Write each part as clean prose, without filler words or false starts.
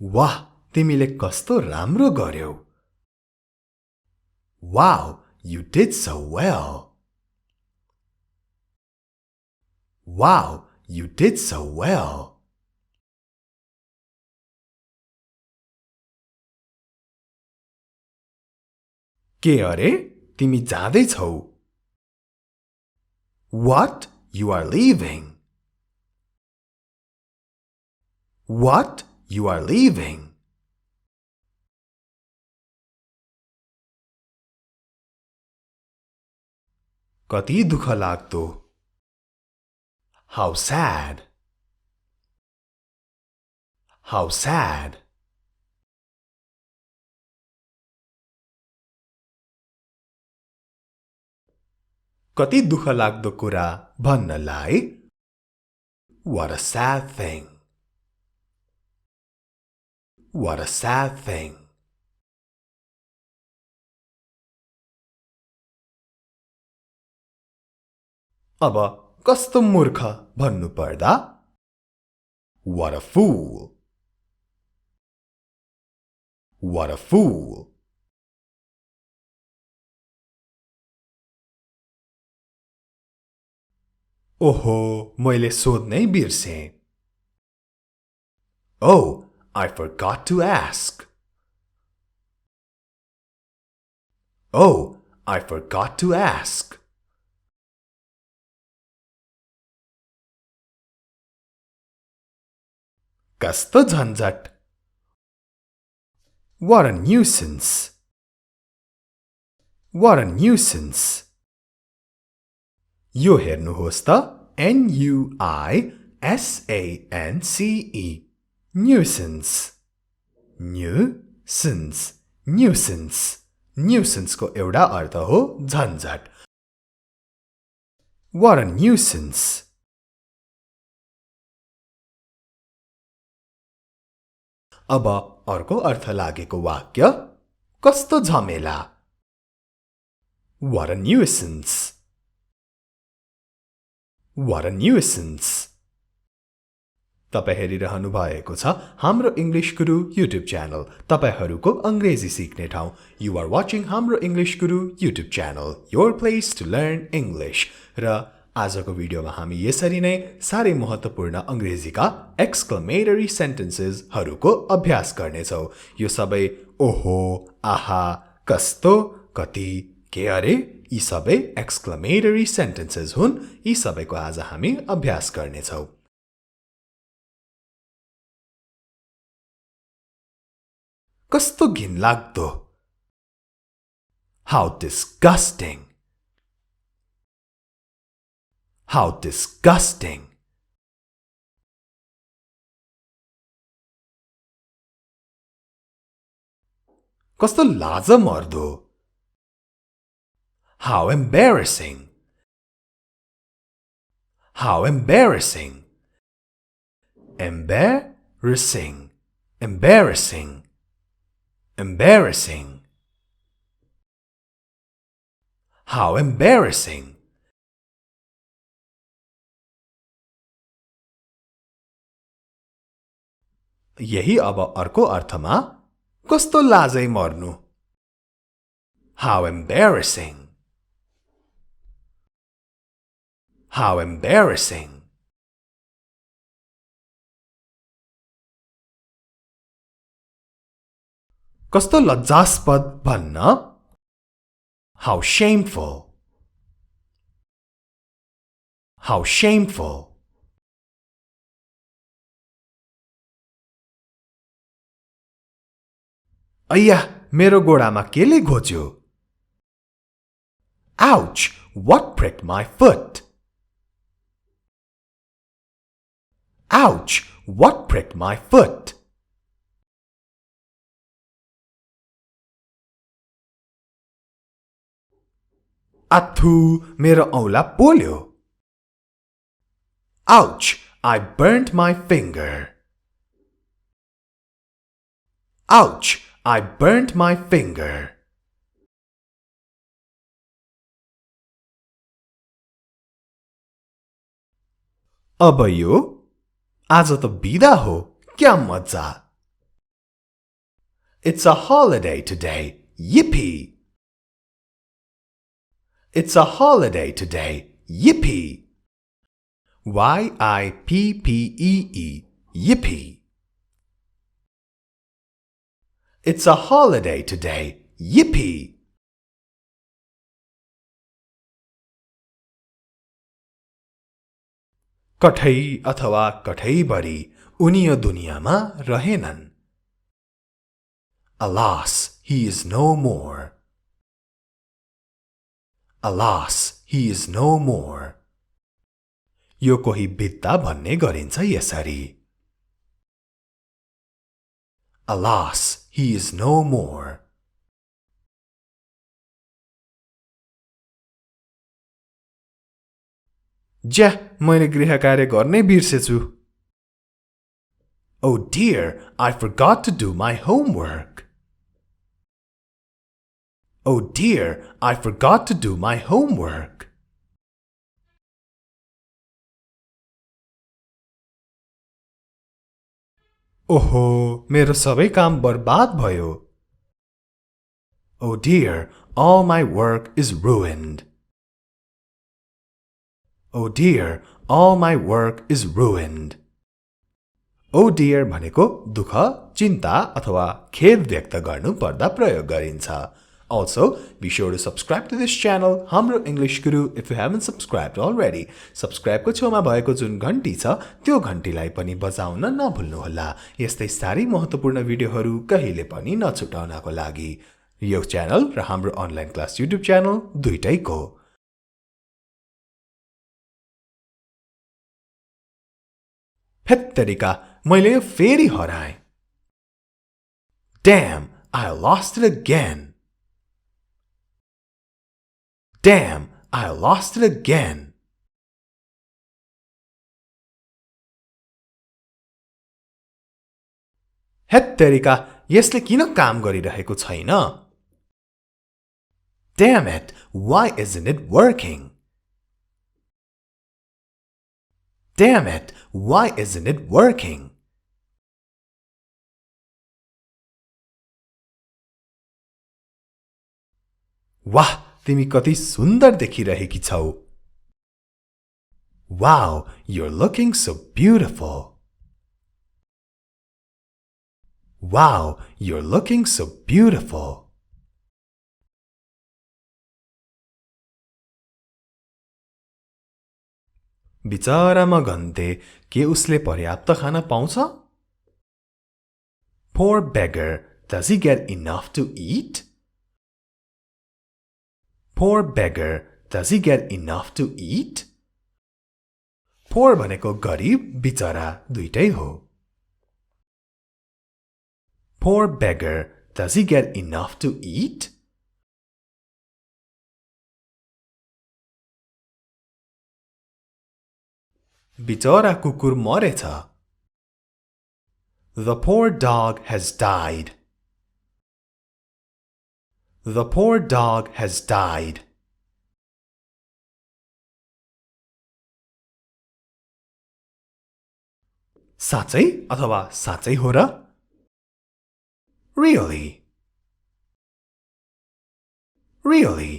वाह तिमीले कस्तो राम्रो गर्यौ Wow, you did so well. Wow, you did so well. के अरे तिमी जाँदै छौ What? You are leaving. What? You are leaving. कति दुःख लाग्दो How sad. How sad. कति दुःख लाग्दो कुरा भन्नलाई What a sad thing. What a sad thing. अब कस्तो मूर्ख भन्नु पर्दा What a fool. What a fool. ओहो मैले सोध्नै बिर्सेँ Oh, I forgot to ask. Oh, I forgot to ask. कस्तो झन्झट What a nuisance. What a nuisance. यो हेर्नुहोस् त N-U-I-S-A-N-C-E Nuisance. Nuisance. Nuisance. Nuisance को एउटा अर्थ हो झन्झट What a nuisance. अब अर्को अर्थ लागेको वाक्य कस्तो झमेला What a nuisance. What a nuisance. तपाई हेरिरहनु भएको छ हाम्रो इंग्लिश गुरु युट्युब च्यानल तपाईहरुको अंग्रेजी सिक्ने ठाउँ You are watching Hamro English Guru YouTube channel, your place to learn English. र आजको भिडियोमा हामी यसरी नै सारै महत्त्वपूर्ण अंग्रेजीका exclamatory sentences हरुको अभ्यास गर्नेछौं यो सबै ओहो आहा कस्तो कति के अरे यी सबै exclamatory sentences हुन् यी सबैको आज हामी अभ्यास गर्नेछौं कस्तो घिनलाग्दो How disgusting. How disgusting. कस्तो लाजमर्दो How embarrassing. How embarrassing. Embarrassing. Embarrassing. Embarrassing. How embarrassing. यही अब अर्को अर्थमा कस्तो लाजै मर्नु How embarrassing. How embarrassing. कस्तो लज्जास्पद भन्न How shameful. How shameful. अय्या मेरो गोडामा केले घोच्यो Ouch, what pricked my foot? Ouch, what pricked my foot? अथु मेरो औँला पोल्यो Ouch, I burnt my finger. Ouch, I burnt my finger. अब यो आज त बिदा हो क्या मजा It's a holiday today. Yippee! It's a holiday today. Yippee! Y-I-P-P-E-E. Yippee! It's a holiday today. Yippee! कठै अथवा कठैबरी उनी यो दुनियाँमा रहेनन्. Alas, he is no more. Alas, he is no more. यो कोही बित्दा भन्ने गरिन्छ यसरी. Alas, he is no more. ज्या, मैले गृहकार्य गर्नै बिर्सेछु. Oh dear, I forgot to do my homework. Oh dear, I forgot to do my homework. ओहो, मेरो सबै काम बर्बाद भयो. Oh dear, all my work is ruined. Oh dear, all my work is ruined. Oh dear भनेको दुःख, चिन्ता अथवा खेद व्यक्त गर्नु पर्दा प्रयोग गरिन्छ. Also, be sure to subscribe to this channel, Hamro English Guru, if you haven't subscribed already. Subscribe को छेउमा भएको जुन घण्टी छ, त्यो घण्टीलाई पनि बजाउन नभुल्नुहोला. यस्तै सारै महत्त्वपूर्ण भिडियोहरू कहिले पनि नछुटाउनको लागि. यो च्यानल र हाम्रो अनलाइन क्लास युट्युब च्यानल दुईटैको. हेत्तेरिका, मैले यो फेरि हराएँ. Damn, I lost it again. Damn, I lost it again. हेत्तेरिका, यसले किन काम गरिरहेको छैन? Damn it, why isn't it working? Damn it, why isn't it working? वाह, तिमी कति सुन्दर देखिरहेकी छौ. Wow, you're looking so beautiful. Wow, you're looking so beautiful. बिचारा मगन्ते, के उसले पर्याप्त खाना पाउँछ? Poor beggar, does he get enough to eat? Poor beggar, does he get enough to eat? Poor भनेको गरिब, बिचारा दुईटै हो. Poor beggar, does he get enough to eat? बिचरा कुकुर मरेछ. The poor dog has died. The poor dog has died. साँच्चै अथवा साँच्चै हो र? Really? Really?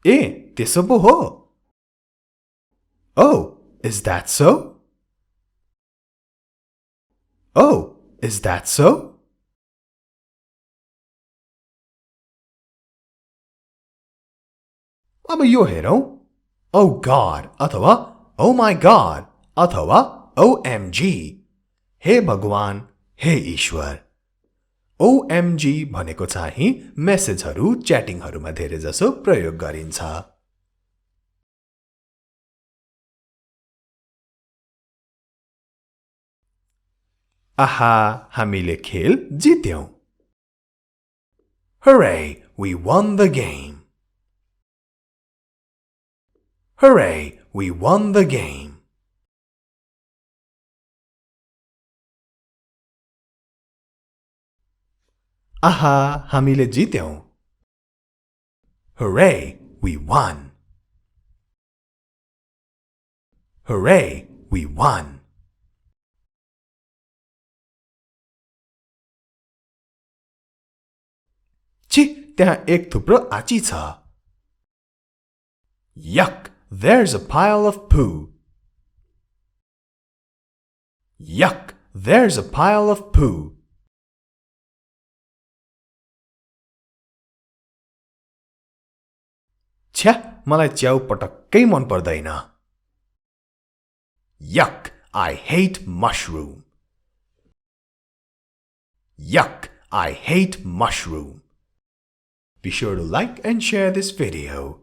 ए, त्यसो पो हो? Oh, is that so? Oh, is that so? अब यो हेरौं. Oh God अथवा Oh my God अथवा OMG. हे भगवान, हे ईश्वर. OMG भनेको चाहिँ मेसेजहरू, च्याटिङहरूमा धेरै जसो प्रयोग गरिन्छ. आहा, हामीले खेल जित्यौं. Hooray, we won the game. Hooray, we won the game. आहा, हामीले जित्यौं. Hooray, we won. Hooray, We won. छी, त्यहाँ एक थुप्रो आची छ. Yuck, there's a pile of poo. Yuck, there's a pile of poo. छ्या, मलाई च्याउ पटक्कै मन पर्दैन. Yuck, I hate mushroom. Yuck, I hate mushroom. Be sure to like and share this video.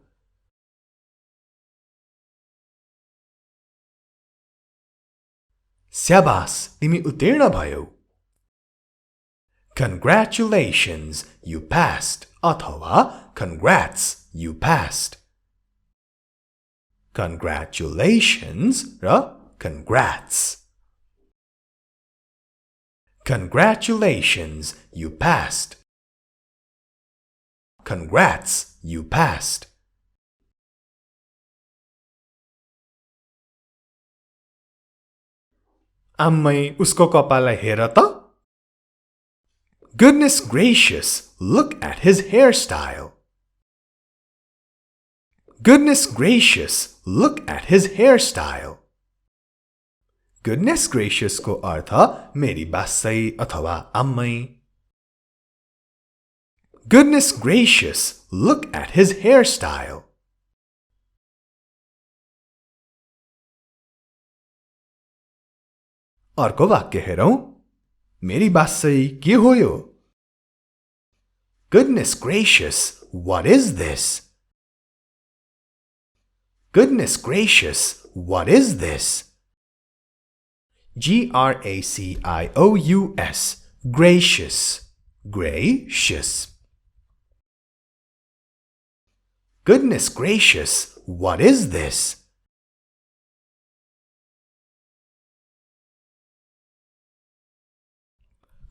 स्याबास, तिमी उत्तीर्ण भयौ. Congratulations, you passed. अथवा congrats, you passed. Congratulations र congrats. Congratulations, you passed. Congrats, you passed. आम्मै, उसको कपाललाई हेर त. Goodness gracious, look at his hairstyle. Goodness gracious, look at his hairstyle. Goodness gracious को अर्थ मेरी बासै अथवा आम्मै. Goodness gracious, look at his hairstyle. अर्को वाक्य हेरौं. मेरी बासै के हो यो? Goodness gracious, what is this? Goodness gracious, what is this? Gracious, gracious, gracious. Goodness gracious, what is this?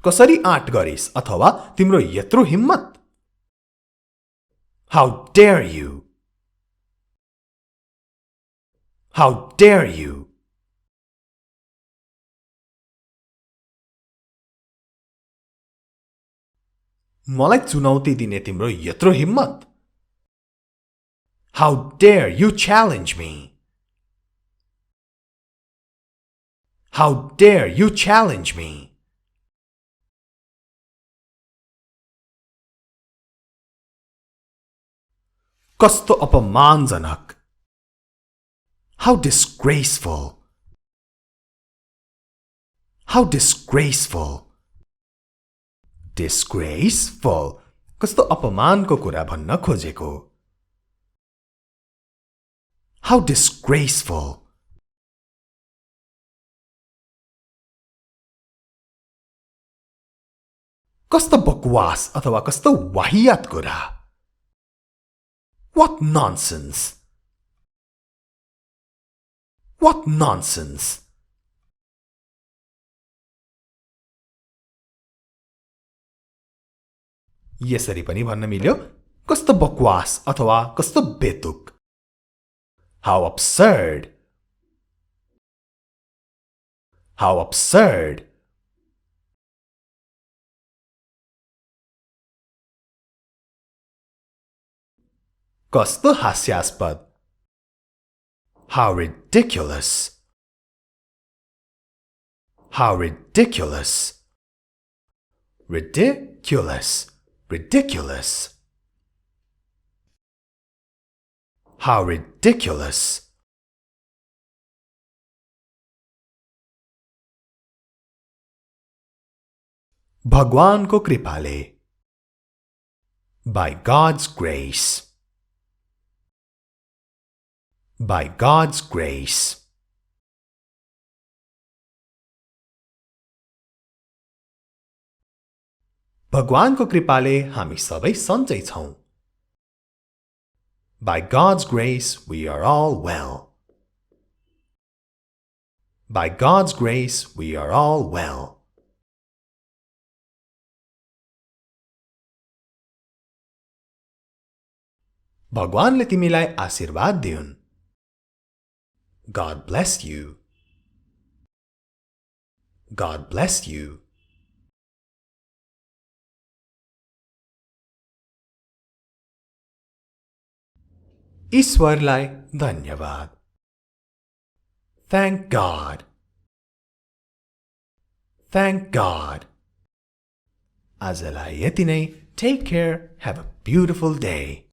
कसरी आँट गरिस् अथवा तिम्रो यत्रो हिम्मत? How dare you? How dare you? मलाई चुनौती दिने तिम्रो यत्रो हिम्मत? How dare you challenge me? How dare you challenge me? कस्तो अपमानजनक. How disgraceful. How disgraceful. Disgraceful. कस्तो अपमानको कुरा भन्न खोजेको. How disgraceful. कस्तो बकवास अथवा कस्तो वाहियात कुरा. What nonsense. What nonsense. यसरी पनि भन्न मिल्यो. कस्तो बकवास अथवा कस्तो बेतुक. How absurd. How absurd. कस्तो हास्यास्पद. How ridiculous. How ridiculous. Ridiculous. Ridiculous. How ridiculous. भगवानको कृपाले. By God's grace. By God's grace. भगवानको कृपाले हामी सबै सन्चै छौं. By God's grace, we are all well. By God's grace, we are all well. भगवानले तिमीलाई आशीर्वाद दिउन्. God bless you. God bless you. ईश्वरलाई धन्यवाद. Thank God. Thank God. आजलाई यति नै. Take care. Have a beautiful day.